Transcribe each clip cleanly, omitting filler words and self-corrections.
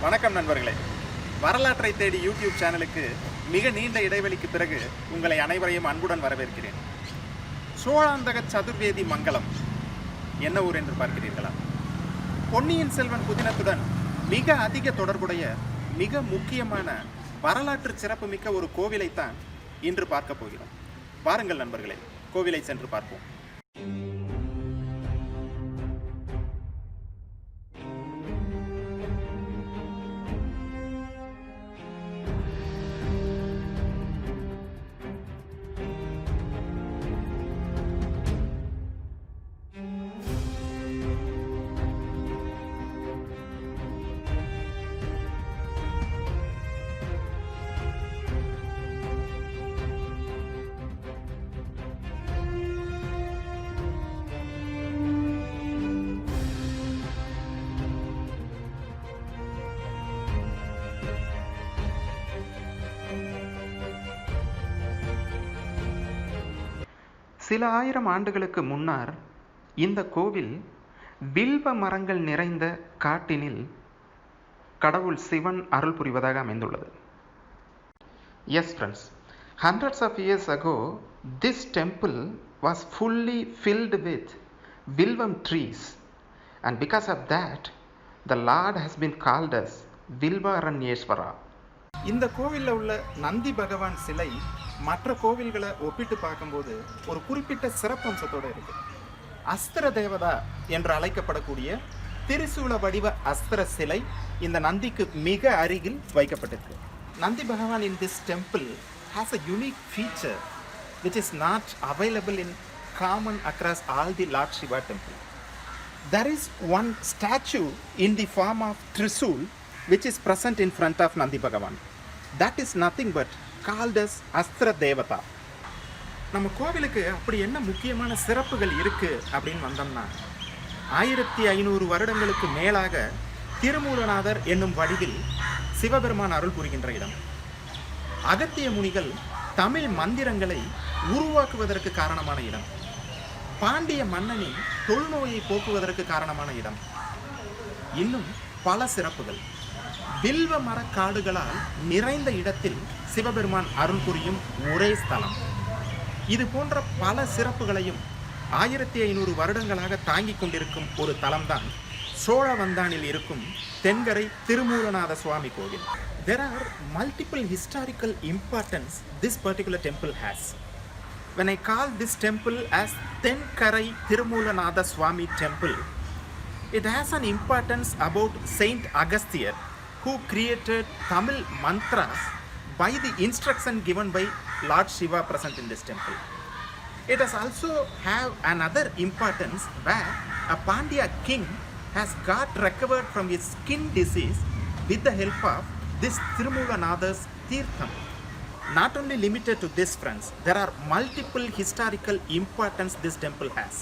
வணக்கம் நண்பர்களே. வரலாற்றை தேடி யூடியூப் சேனலுக்கு மிக நீண்ட இடைவெளிக்கு பிறகு உங்களை அனைவரையும் அன்புடன் வரவேற்கிறேன். சோழாந்தக சதுர்வேதி மங்கலம் என்ன ஊர் என்று பார்க்கிறீர்களா? பொன்னியின் செல்வன் புதினத்துடன் மிக அதிக தொடர்புடைய மிக முக்கியமான வரலாற்று சிறப்புமிக்க ஒரு கோவிலைத்தான் இன்று பார்க்க போகிறோம். வாருங்கள் நண்பர்களே, கோவிலை சென்று பார்ப்போம். சில ஆயிரம் ஆண்டுகளுக்கு முன்னர் இந்த கோவில் வில்வ மரங்கள் நிறைந்த காட்டினில் கடவுள் சிவன் அருள் புரிவதாக அமைந்துள்ளது. Yes friends, hundreds of years ago this temple was fully filled with vilvam trees, and because of that the Lord has been called as Vilvaranyeswara. இந்த கோவிலில் உள்ள நந்தி பகவான் சிலை மற்ற கோவில்களை ஒப்பிட்டு பார்க்கும்போது ஒரு குறிப்பிட்ட சிறப்பம்சத்தோடு இருக்கு. அஸ்திர தேவதா என்று அழைக்கப்படக்கூடிய திரிசூல வடிவ அஸ்திர சிலை இந்த நந்திக்கு மிக அருகில் வைக்கப்பட்டிருக்கு. நந்தி பகவான் in this temple has a unique feature which is not available in common across all the Lord Shiva temple. There is one statue in the form of Trisul which is present in front of Nandi Bhagavan. That is nothing but called as அஸ்திர தேவதா. நம்ம கோவிலுக்கு அப்படி என்ன முக்கியமான சிறப்புகள் இருக்கு அப்படின்னு வந்தோம்னா, 1500 வருடங்களுக்கு மேலாக திருமூலநாதர் என்னும் வடிவில் சிவபெருமான் அருள் புரிகின்ற இடம். அகத்திய முனிகள் தமிழ் மந்திரங்களை உருவாக்குவதற்கு காரணமான இடம். பாண்டிய மன்னனின் தொழுநோயை போக்குவதற்கு காரணமான இடம். இன்னும் பல சிறப்புகள். வில்வ மரக்காடுகளால் நிறைந்த இடத்தில் சிவபெருமான் அருள் புரியும் ஒரே ஸ்தலம். இது போன்ற பல சிறப்புகளையும் 1500 வருடங்களாக தாங்கிக் கொண்டிருக்கும் ஒரு தலம்தான் சோழவந்தானில் இருக்கும் தென்கரை திருமூலநாத சுவாமி கோவில். There are multiple historical importance this particular temple has. When I call this temple as Tenkarai Tirumulanatha Swami temple, it has an importance about Saint Agasthyar, who created Tamil mantras by the instruction given by Lord Shiva present in this temple. It has also have another importance where a Pandya king has got recovered from his skin disease with the help of this Tirumalanatha's Tirtham. Not only limited to this friends, there are multiple historical importance this temple has.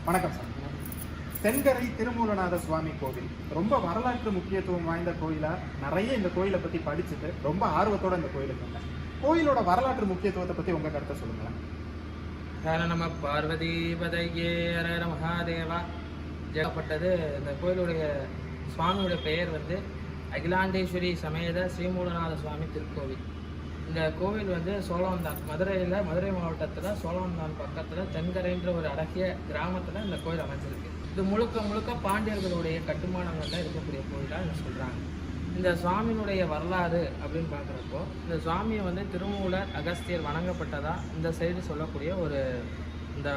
வணக்கம் sir. தென்கரை திருமூலநாத சுவாமி கோவில் ரொம்ப வரலாற்று முக்கியத்துவம் வாய்ந்த கோயிலா, நிறைய இந்த கோயிலை பத்தி படிச்சுட்டு ரொம்ப ஆர்வத்தோட இந்த கோயிலுக்கு வந்தேன். கோயிலோட வரலாற்று முக்கியத்துவத்தை பத்தி உங்க கருத்தை சொல்லுங்களேன். நம பார்வதி பதையே ஹர மகாதேவா. ஜெயப்பட்டது இந்த கோயிலுடைய சுவாமியுடைய பெயர் வந்து அகிலாண்டேஸ்வரி சமேத ஸ்ரீமூலநாத சுவாமி திருக்கோவில். இந்த கோவில் வந்து சோழவந்தான், மதுரை மாவட்டத்தில் சோழவந்தான் பக்கத்தில் தென்கரைன்ற ஒரு அழகிய கிராமத்தில் இந்த கோயில் அமைஞ்சிருக்கு. இது முழுக்க முழுக்க பாண்டியர்களுடைய கட்டுமானங்களில் இருக்கக்கூடிய கோயிலாக இதை சொல்கிறாங்க. இந்த சுவாமியினுடைய வரலாறு அப்படின்னு பார்க்குறப்போ, இந்த சுவாமியை வந்து திருமூலர் அகஸ்தியர் வணங்கப்பட்டதா இந்த சைடு சொல்லக்கூடிய ஒரு இந்த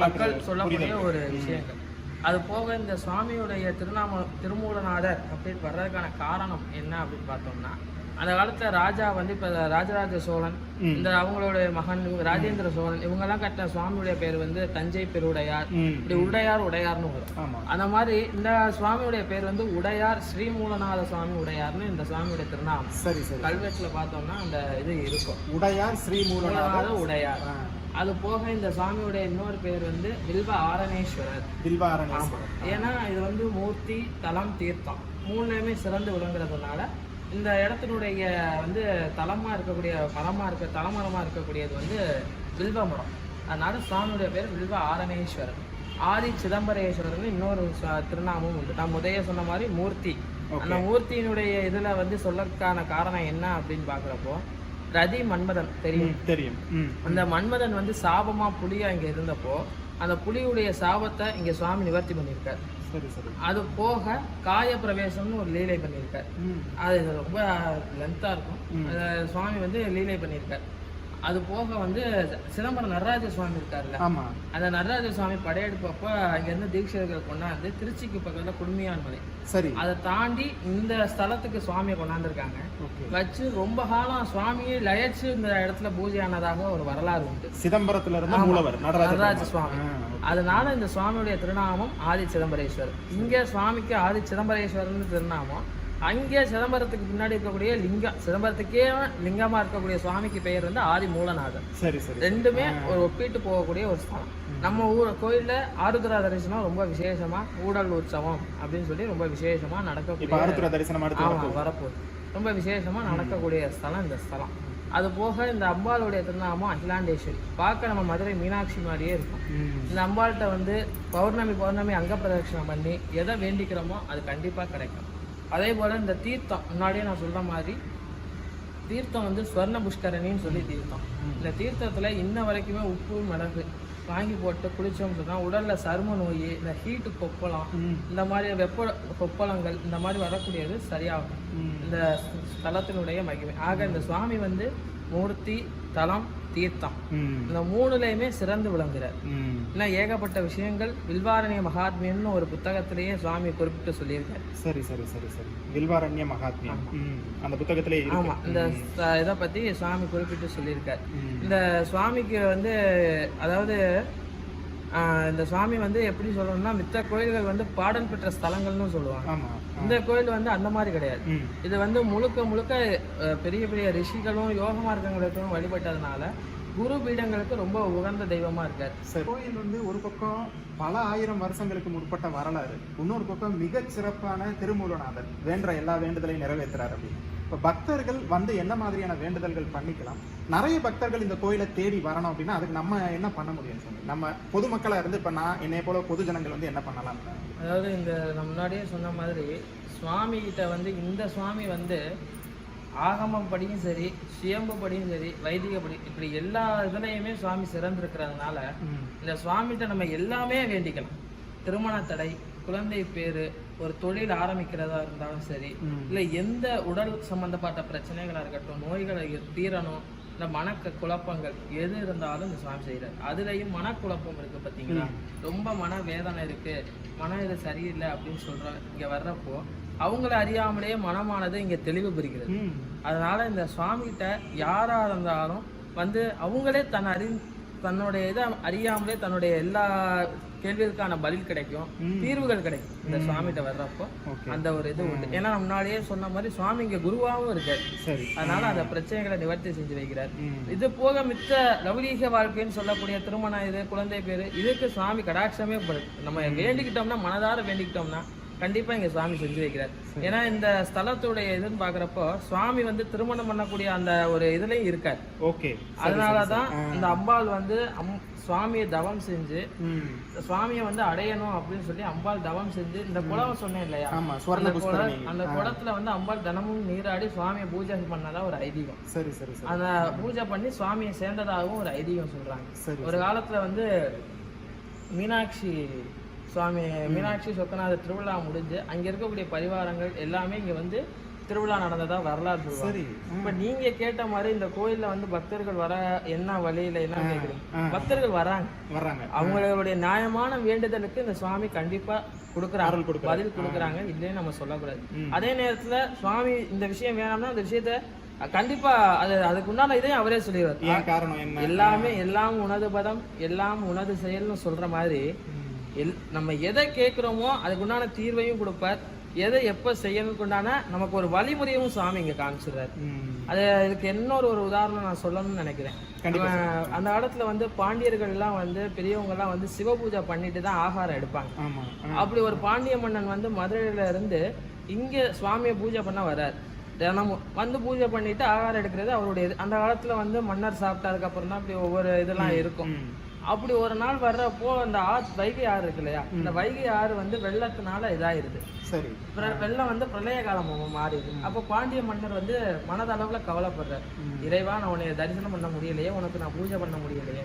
மக்கள் சொல்லக்கூடிய ஒரு விஷயங்கள். அது போக இந்த சுவாமியுடைய திருமூலநாதர் அப்படின்னு வர்றதுக்கான காரணம் என்ன அப்படின்னு பார்த்தோம்னா, அந்த காலத்துல ராஜா வந்து இப்ப ராஜராஜ சோழன், இந்த அவங்களுடைய மகன் ராஜேந்திர சோழன், இவங்கெல்லாம் கட்டின சுவாமியுடைய பேர் வந்து தஞ்சை பெருவுடையார், இப்படி உடையார்னு வரும். அந்த மாதிரி இந்த சுவாமியுடைய பேர் வந்து உடையார், ஸ்ரீமூலநாத சுவாமி உடையார்னு இந்த சுவாமியுடைய திருநாமம். சரி சரி. கல்வெட்டுல பார்த்தோம்னா அந்த இது இருக்கும், உடையார் ஸ்ரீமூலநாத உடையார். அது போக இந்த சுவாமியுடைய இன்னொரு பேர் வந்து வில்வ ஆரணேஸ்வரர். ஏன்னா இது வந்து மூர்த்தி, தலம், தீர்த்தம் மூணுமே சிறந்து விளங்குறதுனால இந்த இடத்தினுடைய வந்து தலமாக இருக்கக்கூடிய தலைமரமாக இருக்கக்கூடியது வந்து வில்வ மரம். அதனால சுவாமியுடைய பேர் வில்வ ஆரணேஸ்வரர். ஆதி சிதம்பரேஸ்வரர்னு இன்னொரு திருநாமம் உண்டு. நான் முதல்ல சொன்ன மாதிரி மூர்த்தி. அந்த மூர்த்தியினுடைய இதில் வந்து சொல்லறதுக்கான காரணம் என்ன அப்படின்னு பார்க்குறப்போ, ரதி மன்மதன் தெரியும். அந்த மன்மதன் வந்து சாபமா புலியா இங்க இருந்தப்போ அந்த புலியுடைய சாபத்தை இங்க சுவாமி நிவர்த்தி பண்ணியிருக்காரு. அது போக காய பிரவேசம்னு ஒரு லீலை பண்ணியிருக்காரு. அது ரொம்ப லென்த்தா இருக்கும். சுவாமி வந்து லீலை பண்ணியிருக்காரு. அது போக வந்து சிதம்பரம் நடராஜ சுவாமி இருக்காருல்ல, அந்த நடராஜ சுவாமி படையெடுப்பப்போ அங்கிருந்து தீட்சைகள் கொண்டாந்து திருச்சிக்கு பக்கத்துல குடுமியான் மலை, சரி, அதை தாண்டி இந்த ஸ்தலத்துக்கு சுவாமியை கொண்டாந்துருக்காங்க. வச்சு ரொம்ப காலம் சுவாமியை லயச்சு இந்த இடத்துல பூஜை ஆனதாக ஒரு வரலாறு உண்டு. சிதம்பரத்துல இருந்து மூலவர் நடராஜ சுவாமி. அதனால இந்த சுவாமியுடைய திருநாமம் ஆதி சிதம்பரேஸ்வரர். இங்க சுவாமிக்கு ஆதி சிதம்பரேஸ்வரர்னு திருநாமம். அங்கே சிதம்பரத்துக்கு பின்னாடி இருக்கக்கூடிய லிங்கம், சிதம்பரத்துக்கே லிங்கமா இருக்கக்கூடிய சுவாமிக்கு பெயர் வந்து ஆதி மூலநாதர். சரி சரி. ரெண்டுமே ஒரு ஒப்பிட்டு போகக்கூடிய ஒரு ஸ்தலம். நம்ம கோயில்ல ஆருத்ரா தரிசனம் ரொம்ப விசேஷமா, ஊடல் உற்சவம் அப்படின்னு சொல்லி ரொம்ப விசேஷமா நடக்கக்கூடிய வரப்போகுது. ரொம்ப விசேஷமா நடக்கக்கூடிய ஸ்தலம் இந்த ஸ்தலம். அது போக இந்த அம்பாளுடைய திருநாமம் அகிலாண்டேஸ்வரி. பார்க்க நம்ம மதுரை மீனாட்சி மாதிரியே இருக்கும். இந்த அம்பாள்கிட்ட வந்து பௌர்ணமி அங்க பிரதட்சணம் பண்ணி எதை வேண்டிக்கிறோமோ அது கண்டிப்பா கிடைக்கும். அதே போல் இந்த தீர்த்தம், முன்னாடியே நான் சொல்கிற மாதிரி தீர்த்தம் வந்து ஸ்வர்ண புஷ்கரணின்னு சொல்லி தீர்த்தம். இந்த தீர்த்தத்தில் இன்ன வரைக்குமே உப்பு மிளகு வாங்கி போட்டு குளித்தோம்னு சொன்னால் உடலில் சரும நோய், இந்த ஹீட்டு கொப்பளம், இந்த மாதிரி வெப்ப கொப்பளங்கள் இந்த மாதிரி வரக்கூடியது சரியாகும். இந்த ஸ்தலத்தினுடைய மகிமை. ஆக இந்த சுவாமி வந்து மூர்த்தி, தலம், தீர்த்தம் இந்த மூணுலையுமே சிறந்து விளங்குறார். இன்னும் ஏகப்பட்ட விஷயங்கள் வில்வாரண்ய மகாத்மியம்னு ஒரு புத்தகத்திலேயே சுவாமி குறிப்பிட்டு சொல்லியிருக்காரு. சரி சரி சரி சரி. வில்வாரண்ய மகாத்மியம் அந்த புத்தகத்திலே ஆமா, இந்த இதை பத்தி சுவாமி குறிப்பிட்டு சொல்லியிருக்காரு. இந்த சுவாமிக்கு வந்து அதாவது இந்த சுவாமி வந்து எப்படி சொல்லணும்னா, மித்த கோயில்கள் வந்து பாடல் பெற்ற ஸ்தலங்கள்னு சொல்லுவாங்க. இந்த கோயில் வந்து அந்த மாதிரி கிடையாது. இது வந்து முழுக்க பெரிய பெரிய ரிஷிகளும் யோக மார்க்கங்களுக்கும் வழிபட்டதுனால குரு பீடங்களுக்கு ரொம்ப உகந்த தெய்வமா இருக்காரு. கோயில் வந்து ஒரு பக்கம் பல ஆயிரம் வருஷங்களுக்கு முற்பட்ட வரலாறு, இன்னொரு பக்கம் மிக சிறப்பான திருமூலநாதர் வேண்ட எல்லா வேண்டுதலையும் நிறைவேற்றுறாரு அப்படின்னு. இப்போ பக்தர்கள் வந்து என்ன மாதிரியான வேண்டுதல்கள் பண்ணிக்கலாம்? நிறைய பக்தர்கள் இந்த கோயிலை தேடி வரணும் அப்படின்னா அதுக்கு நம்ம என்ன பண்ண முடியும் சொல்லி, நம்ம பொதுமக்களா இருந்து இப்போ நான் என்னை போல பொது ஜனங்கள் வந்து என்ன பண்ணலாம்? அதாவது இந்த நம்ம முன்னாடியே சொன்ன மாதிரி சுவாமி கிட்ட வந்து இந்த சுவாமி வந்து ஆகமம் படியும் சரி, சுயம்பு படியும் சரி, வைதிக படி, இப்படி எல்லா இதுலையுமே சுவாமி சிறந்திருக்கிறதுனால இந்த சுவாமிகிட்ட நம்ம எல்லாமே வேண்டிக்கலாம். திருமண தடை, குழந்தை பேரு, ஒரு தொழில் ஆரம்பிக்கிறதா இருந்தாலும் சரி, இல்லை எந்த உடல் சம்பந்தப்பட்ட பிரச்சனைகளா இருக்கட்டும், நோய்களை தீரணும், இந்த குழப்பங்கள் எது இருந்தாலும் இந்த சுவாமி செய்யறாரு. அதுலயும் மனக்குழப்பம் இருக்கு பார்த்தீங்களா, ரொம்ப மன வேதனை இருக்கு, மன இது சரியில்லை அப்படின்னு சொல்றாங்க. இங்க வர்றப்போ அவங்கள அறியாமலேயே மனமானது இங்க தெளிவு பெறுகிறது. அதனால இந்த சுவாமி கிட்ட யாரா இருந்தாலும் வந்து அவங்களே தன்னுடைய இதை அறியாமலே தன்னுடைய எல்லா கேள்விகளுக்கான பதில் கிடைக்கும், தீர்வுகள் கிடைக்கும் இந்த சுவாமிகிட்ட வர்றப்போ. அந்த ஒரு இது உண்டு. ஏன்னா முன்னாடியே சொன்ன மாதிரி சுவாமி இங்க குருவாகவும் இருக்காரு. அதனால அந்த பிரச்சனைகளை நிவர்த்தி செஞ்சு வைக்கிறார். இது போக மித்த லௌகீக வாழ்க்கைன்னு சொல்லக்கூடிய திருமணம், இது குழந்தை பேரு, இதுக்கு சுவாமி கடாட்சமே நம்ம வேண்டிக்கிட்டோம்னா, மனதார வேண்டிக்கிட்டோம்னா கண்டிப்பா இங்க சுவாமி செஞ்சு வைக்கிறார். ஏன்னா இந்த ஸ்தலத்துடைய இதுன்னு பாக்குறப்போ சுவாமி வந்து திருமணம் பண்ணக்கூடிய அந்த ஒரு இதுலயும் இருக்காரு. அதனாலதான் இந்த அம்பாள் வந்து சுவாமியை தவம் செஞ்சு சுவாமியை வந்து அடையணும் அப்படின்னு சொல்லி அம்பாள் தவம் செஞ்சு இந்த குளம் சொன்னேன் இல்லையா, அந்த குளத்துல வந்து அம்பாள் தினமும் நீராடி சுவாமியை பூஜை பண்ணதா ஒரு ஐதீகம். அந்த பூஜை பண்ணி சுவாமியை சேர்ந்ததாகவும் ஒரு ஐதீகம் சொல்றாங்க. ஒரு காலத்துல வந்து மீனாட்சி சொக்கநாதர் திருவிழா முடிஞ்சு அங்க இருக்கக்கூடிய பரிவாரங்கள் எல்லாமே இங்க வந்து திருவிழா நடந்ததா வரலாறு சொல்லுவாங்க. இப்ப நீங்க கேட்ட மாதிரி இந்த கோயில்ல வந்து பக்தர்கள் வர என்ன வழியில என்ன கேக்குறீங்க, பக்தர்கள் வராங்க. அவங்களுடைய நியாயமான வேண்டுதலுக்கு இந்த சுவாமி கண்டிப்பா கொடுக்குறாங்க, பதில் கொடுக்குறாங்க, இல்லைன்னு நம்ம சொல்லக்கூடாது. அதே நேரத்துல சுவாமி இந்த விஷயம் வேணாம்னா அந்த விஷயத்த கண்டிப்பா அதுக்கு உண்டான இதையும் அவரே சொல்லிடுவார். எல்லாம் உனது பதம், எல்லாம் உனது செயல்னு சொல்ற மாதிரி நம்ம எதை கேட்குறோமோ அதுக்கு உண்டான தீர்வையும் கொடுப்பார். எதை எப்போ செய்யணும்னு உண்டான நமக்கு ஒரு வழிமுறையும் சுவாமி இங்கே காமிச்சிடுறாரு. இதுக்கு இன்னொரு உதாரணம் நான் சொல்லணும்னு நினைக்கிறேன். அந்த காலத்துல வந்து பாண்டியர்கள் எல்லாம் வந்து பெரியவங்க எல்லாம் வந்து சிவ பூஜை பண்ணிட்டு தான் ஆகாரம் எடுப்பாங்க. அப்படி ஒரு பாண்டிய மன்னன் வந்து மதுரையில இருந்து இங்க சுவாமியை பூஜை பண்ண வர்றாரு. தினமும் வந்து பூஜை பண்ணிட்டு ஆகாரம் எடுக்கிறது அவருடைய அந்த காலத்துல வந்து மன்னர் சாப்பிட்டதுக்கு அப்புறம் தான் அப்படி ஒவ்வொரு இதெல்லாம் இருக்கும். அப்படி ஒரு நாள் வர்றப்போ அந்த வைகை ஆறு இருக்கு இல்லையா, இந்த வைகை ஆறு வந்து வெள்ளத்தினால இதாயிருது. வெள்ளம் வந்து பிரளய காலம் மாறிடுது. அப்போ பாண்டிய மன்னர் வந்து மனதளவுல கவலைப்படுறார். இறைவா, நான் உன்னை தரிசனம் பண்ண முடியலையே, உனக்கு நான் பூஜை பண்ண முடியலையே.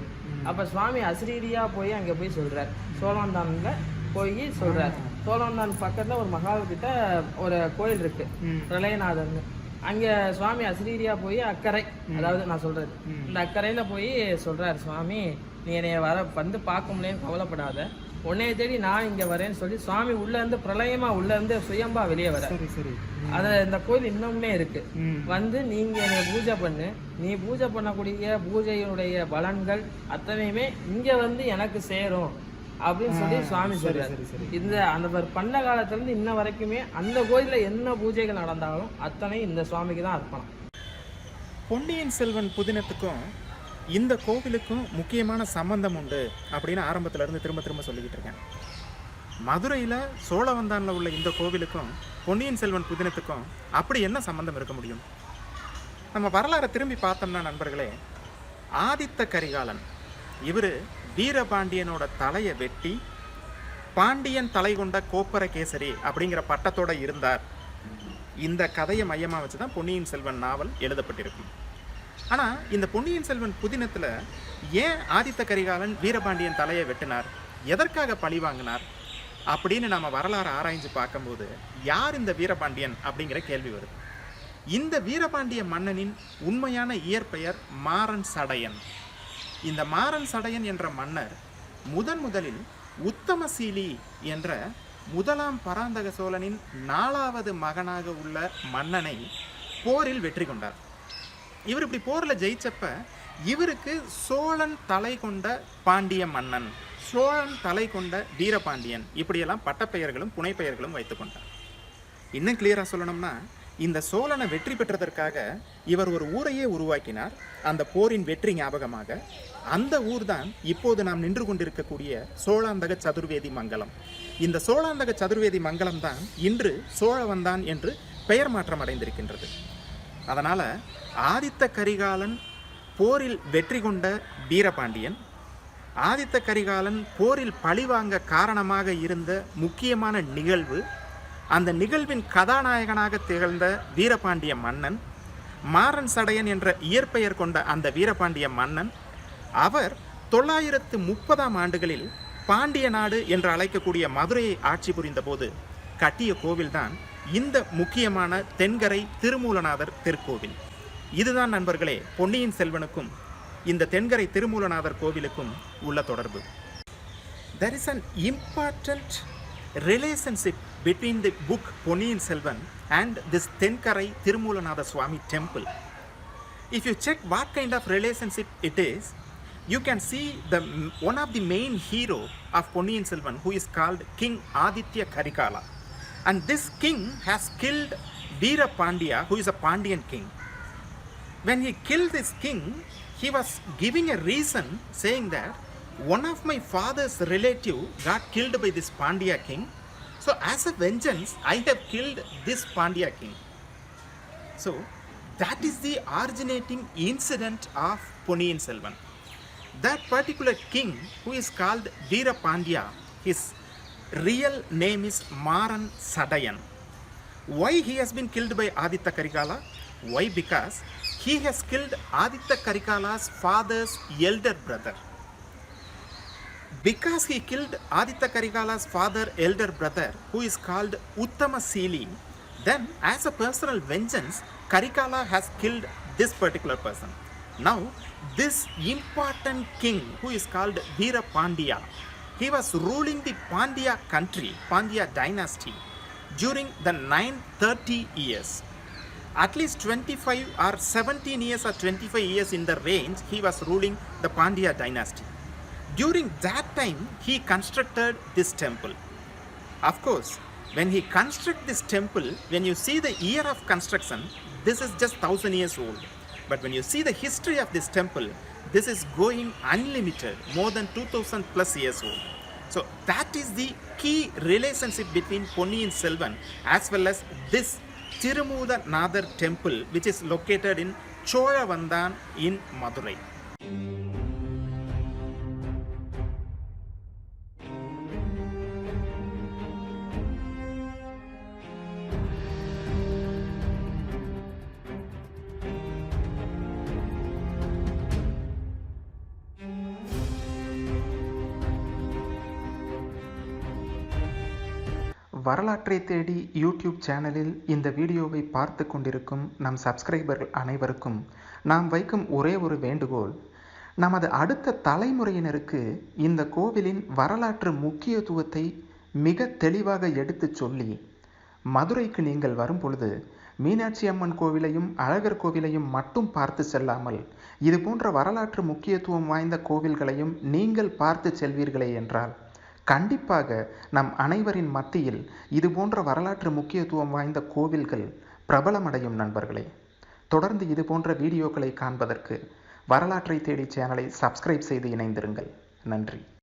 அப்ப சுவாமி அசிரீரியா போய் அங்க போய் சொல்றார். சோழவந்தான்ல போய் சொல்றார். சோழவந்தான் பக்கத்துல ஒரு மகால் கிட்ட ஒரு கோயில் இருக்கு, பிரளயநாதர்னு. அங்க சுவாமி அசிரீரியா போய் அக்கறை, அதாவது நான் சொல்றது இந்த அக்கறையில போய் சொல்றாரு, சுவாமி நீ என்னைய வந்து பார்க்க முடியலன்னு கவலைப்படாத, உன்னைய தேடி நான் இங்க வரேன்னு சொல்லி சுவாமி உள்ள இருந்து பிரளயமா உள்ள இருந்து சுயம்பா வெளியே வர. இந்த கோயில் இன்னுமே இருக்கு. வந்து நீங்க என்னை பூஜை பண்ணு, நீ பூஜை பண்ணக்கூடிய பூஜையினுடைய பலன்கள் அத்தனையுமே இங்க வந்து எனக்கு சேரும் அப்படின்னு சொல்லி சுவாமி சொல்றாரு. இந்த அந்த பண்ண காலத்துல இருந்து இன்ன வரைக்குமே அந்த கோயில்ல என்ன பூஜைகள் நடந்தாலும் அத்தனை இந்த சுவாமிக்கு தான் அர்ப்பணம். பொன்னியின் செல்வன் புதினத்துக்கும் இந்த கோவிலுக்கும் முக்கியமான சம்பந்தம் உண்டு அப்படின்னு ஆரம்பத்துல இருந்து திரும்ப திரும்ப சொல்லிக்கிட்டு இருக்கேன். மதுரையில சோழவந்தான்ல உள்ள இந்த கோவிலுக்கும் பொன்னியின் செல்வன் புதினத்துக்கும் அப்படி என்ன சம்பந்தம் இருக்க முடியும்? நம்ம வரலாறை திரும்பி பார்த்தோம்னா நண்பர்களே, ஆதித்த கரிகாலன் இவர் வீரபாண்டியனோட தலையை வெட்டி பாண்டியன் தலை கொண்ட கோப்பரகேசரி அப்படிங்கிற பட்டத்தோட இருந்தார். இந்த கதையை மையமாக வச்சு தான் பொன்னியின் செல்வன் நாவல் எழுதப்பட்டிருக்கும். ஆனால் இந்த பொன்னியின் செல்வன் புதினத்தில் ஏன் ஆதித்த கரிகாலன் வீரபாண்டியன் தலையை வெட்டினார், எதற்காக பழி வாங்கினார் அப்படின்னு நம்ம வரலாறு ஆராய்ஞ்சு பார்க்கும்போது யார் இந்த வீரபாண்டியன் அப்படிங்கிற கேள்வி வருது. இந்த வீரபாண்டிய மன்னனின் உண்மையான இயற்பெயர் மாறன் சடையன். இந்த மாறன் சடையன் என்ற மன்னர் முதலில் உத்தமசீலி என்ற முதலாம் பராந்தக சோழனின் 4வது மகனாக உள்ள மன்னனை போரில் வெற்றி கொண்டார். இவர் இப்படி போரில் ஜெயிச்சப்ப இவருக்கு சோழன் தலை கொண்ட பாண்டிய மன்னன், சோழன் தலை கொண்ட வீரபாண்டியன் இப்படியெல்லாம் பட்டப்பெயர்களும் புனைப்பெயர்களும் வைத்து கொண்டார். இன்னும் கிளியராக சொல்லணும்னா, இந்த சோழனை வெற்றி பெற்றதற்காக இவர் ஒரு ஊரையே உருவாக்கினார். அந்த போரின் வெற்றி ஞாபகமாக அந்த ஊர் தான் இப்போது நாம் நின்று கொண்டிருக்கக்கூடிய சோழாந்தக சதுர்வேதி மங்கலம். இந்த சோழாந்தக சதுர்வேதி மங்கலம் தான் இன்று சோழவந்தான் என்று பெயர் மாற்றம் அடைந்திருக்கின்றது. அதனால் ஆதித்த கரிகாலன் போரில் வெற்றி கொண்ட வீரபாண்டியன், ஆதித்த கரிகாலன் போரில் பழிவாங்க காரணமாக இருந்த முக்கியமான நிகழ்வு, அந்த நிகழ்வின் கதாநாயகனாக திகழ்ந்த வீரபாண்டிய மன்னன், மாறன் சடையன் என்ற இயற்பெயர் கொண்ட அந்த வீரபாண்டிய மன்னன், அவர் 930ஆம் ஆண்டுகளில் பாண்டிய நாடு என்று அழைக்கக்கூடிய மதுரையை ஆட்சி புரிந்த போது கட்டிய கோவில்தான் இந்த முக்கியமான தென்கரை திருமூலநாதர் திருக்கோவில். இதுதான் நண்பர்களே பொன்னியின் செல்வனுக்கும் இந்த தென்கரை திருமூலநாதர் கோவிலுக்கும் உள்ள தொடர்பு. There is an important relationship between the book Ponniyin Selvan and this Tenkarai Tirumulanatha Swami temple. If you check what kind of relationship it is, you can see one of the main hero of Ponniyin Selvan, who is called King Aditya Karikala. And this king has killed Veera Pandya, who is a Pandyan king. When he killed this king, he was giving a reason saying that one of my father's relative got killed by this Pandya king. So as a vengeance, I have killed this Pandya king. So that is the originating incident of Ponniyin Selvan. That particular king, who is called Veera Pandya, his real name is Maran Sadayan. Why he has been killed by Aditya Karikala? Why? Because he has killed Aditya Karikala's father's elder brother. Because he killed Aditya Karikala's elder brother, who is called Uttamasili, then as a personal vengeance, Karikala has killed this particular person. Now, this important king, who is called Veera Pandya, he was ruling the Pandya country, Pandya dynasty, during the 930 years. At least 25 or 17 years or 25 years in the range, he was ruling the Pandya dynasty. During that time, he constructed this temple. Of course, when he constructed this temple, when you see the year of construction, this is just 1000 years old. But when you see the history of this temple, this is going unlimited, more than 2000 plus years old. So that is the key relationship between Ponniyin Selvan as well as this Tirumuda Nadar temple, which is located in Cholavandan in Madurai. வரலாற்றை தேடி YouTube சேனலில் இந்த வீடியோவை பார்த்து கொண்டிருக்கும் நம் சப்ஸ்கிரைபர்கள் அனைவருக்கும் நாம் வைக்கும் ஒரே ஒரு வேண்டுகோள், நமது அடுத்த தலைமுறையினருக்கு இந்த கோவிலின் வரலாற்று முக்கியத்துவத்தை மிக தெளிவாக எடுத்துச் சொல்லி, மதுரைக்கு நீங்கள் வரும் பொழுது மீனாட்சி அம்மன் கோவிலையும் அழகர் கோவிலையும் மட்டும் பார்த்து செல்லாமல் இது போன்ற வரலாற்று முக்கியத்துவம் வாய்ந்த கோவில்களையும் நீங்கள் பார்த்து செல்வீர்களே என்றால் கண்டிப்பாக நம் அனைவரின் மத்தியில் இது போன்ற வரலாற்று முக்கியத்துவம் வாய்ந்த கோவில்கள் பிரபலமடையும். நண்பர்களே, தொடர்ந்து இது போன்ற வீடியோக்களை காண்பதற்கு வரலாற்றை தேடி சேனலை சப்ஸ்கிரைப் செய்து இணைந்திருங்கள். நன்றி.